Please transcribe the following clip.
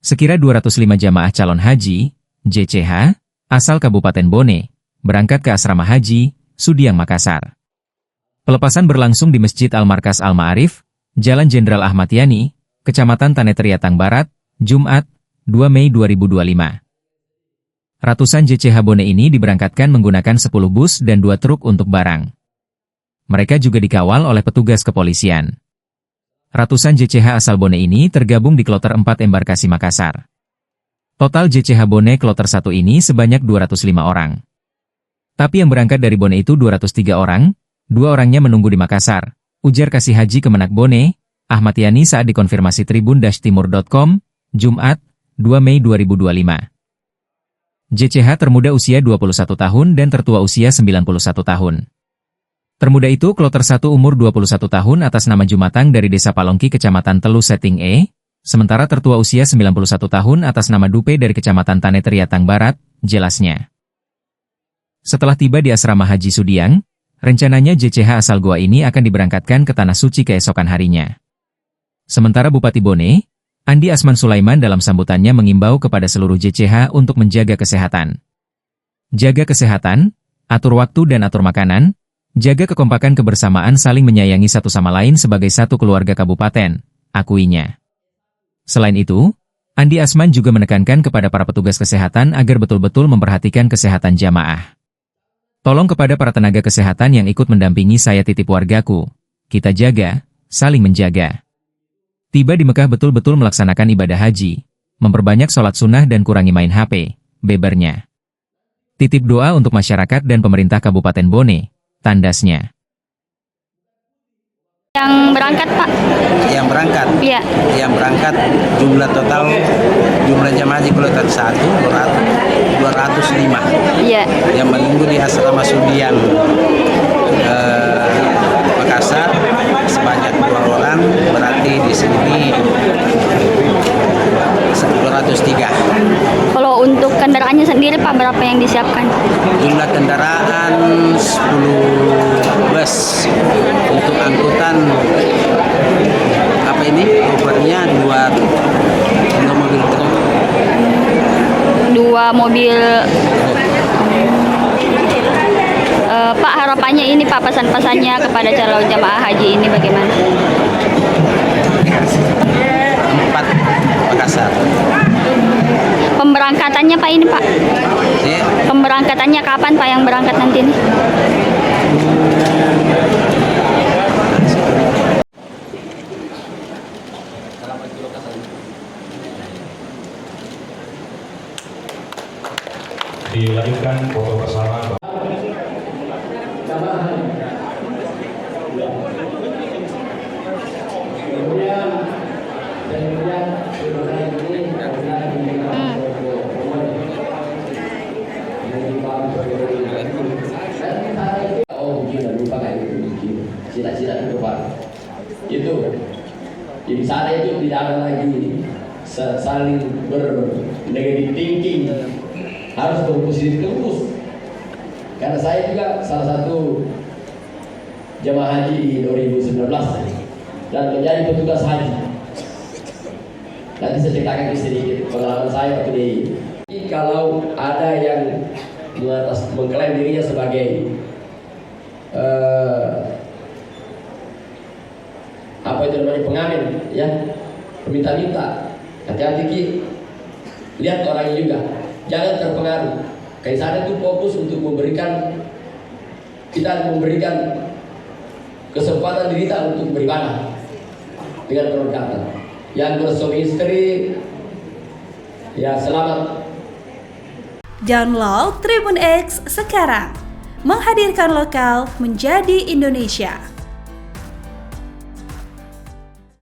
Sekira 205 jamaah calon haji, JCH, asal Kabupaten Bone, berangkat ke asrama haji, Sudiang Makassar. Pelepasan berlangsung di Masjid Al-Markas Al-Ma'arif, Jalan Jenderal Ahmad Yani, Kecamatan Tanetariatang Barat, Jumat, 2 Mei 2025. Ratusan JCH Bone ini diberangkatkan menggunakan 10 bus dan 2 truk untuk barang. Mereka juga dikawal oleh petugas kepolisian. Ratusan JCH asal Bone ini tergabung di Kloter 4 Embarkasi Makassar. Total JCH Bone Kloter 1 ini sebanyak 205 orang. Tapi yang berangkat dari Bone itu 203 orang, 2 orangnya menunggu di Makassar, ujar Kasih Haji Kemenak Bone, Ahmad Yani saat dikonfirmasi tribun-timur.com, Jumat, 2 Mei 2025. JCH termuda usia 21 tahun dan tertua usia 91 tahun. Termuda itu Kloter 1 umur 21 tahun atas nama Jumatang dari Desa Palongki Kecamatan Telu Seting E, sementara tertua usia 91 tahun atas nama Dupe dari Kecamatan Tanetariatang Barat, jelasnya. Setelah tiba di asrama Haji Sudiang, rencananya JCH asal Goa ini akan diberangkatkan ke Tanah Suci keesokan harinya. Sementara Bupati Bone, Andi Asman Sulaiman dalam sambutannya mengimbau kepada seluruh JCH untuk menjaga kesehatan. Jaga kesehatan, atur waktu dan atur makanan, jaga kekompakan kebersamaan saling menyayangi satu sama lain sebagai satu keluarga kabupaten, akuinya. Selain itu, Andi Asman juga menekankan kepada para petugas kesehatan agar betul-betul memperhatikan kesehatan jamaah. Tolong kepada para tenaga kesehatan yang ikut mendampingi saya titip wargaku, kita jaga, saling menjaga. Tiba di Mekah betul-betul melaksanakan ibadah haji, memperbanyak sholat sunnah dan kurangi main HP, bebernya. Titip doa untuk masyarakat dan pemerintah Kabupaten Bone, tandasnya. Yang berangkat, Pak? Yang berangkat? Iya. Yang berangkat jumlah total, jumlah jamaah haji Kloter 1, 205. Iya. Yang menunggu di asrama Sudiang Makassar sebanyak 2 orang, berarti di sini 203. Kalau untuk kendaraannya sendiri, Pak, berapa yang disiapkan? Jumlah kendaraan 10 bus. Untuk angkutan apa ini? Kopernya 2 mobil truk. 2 mobil. Pak, harapannya ini, Pak, pesan-pesannya kepada calon jamaah haji ini bagaimana? 4 Makassar. Pemberangkatannya, Pak, ini, Pak? Ya. Pemberangkatannya kapan, Pak, yang berangkat nanti ini? Dilanjutkan foto bersama. Cita-cita itu, Pak, itu di sana itu tidak ada lagi saling bernegatif thinking, harus berpositif terus. Karena saya juga salah satu jemaah haji di 2019 dan menjadi petugas haji. Nanti saya ceritakan sedikit pengalaman saya waktu di. Kalau ada yang mengklaim dirinya sebagai apa itu namanya pengamen, ya, peminta-minta, hati-hati Ki, lihat orangnya juga, jangan terpengaruh. Kaisar itu fokus untuk memberikan kesempatan diri kita untuk beribadah dengan perkataan. Yang bersuami istri, ya selamat. Download Tribun X sekarang, menghadirkan lokal menjadi Indonesia.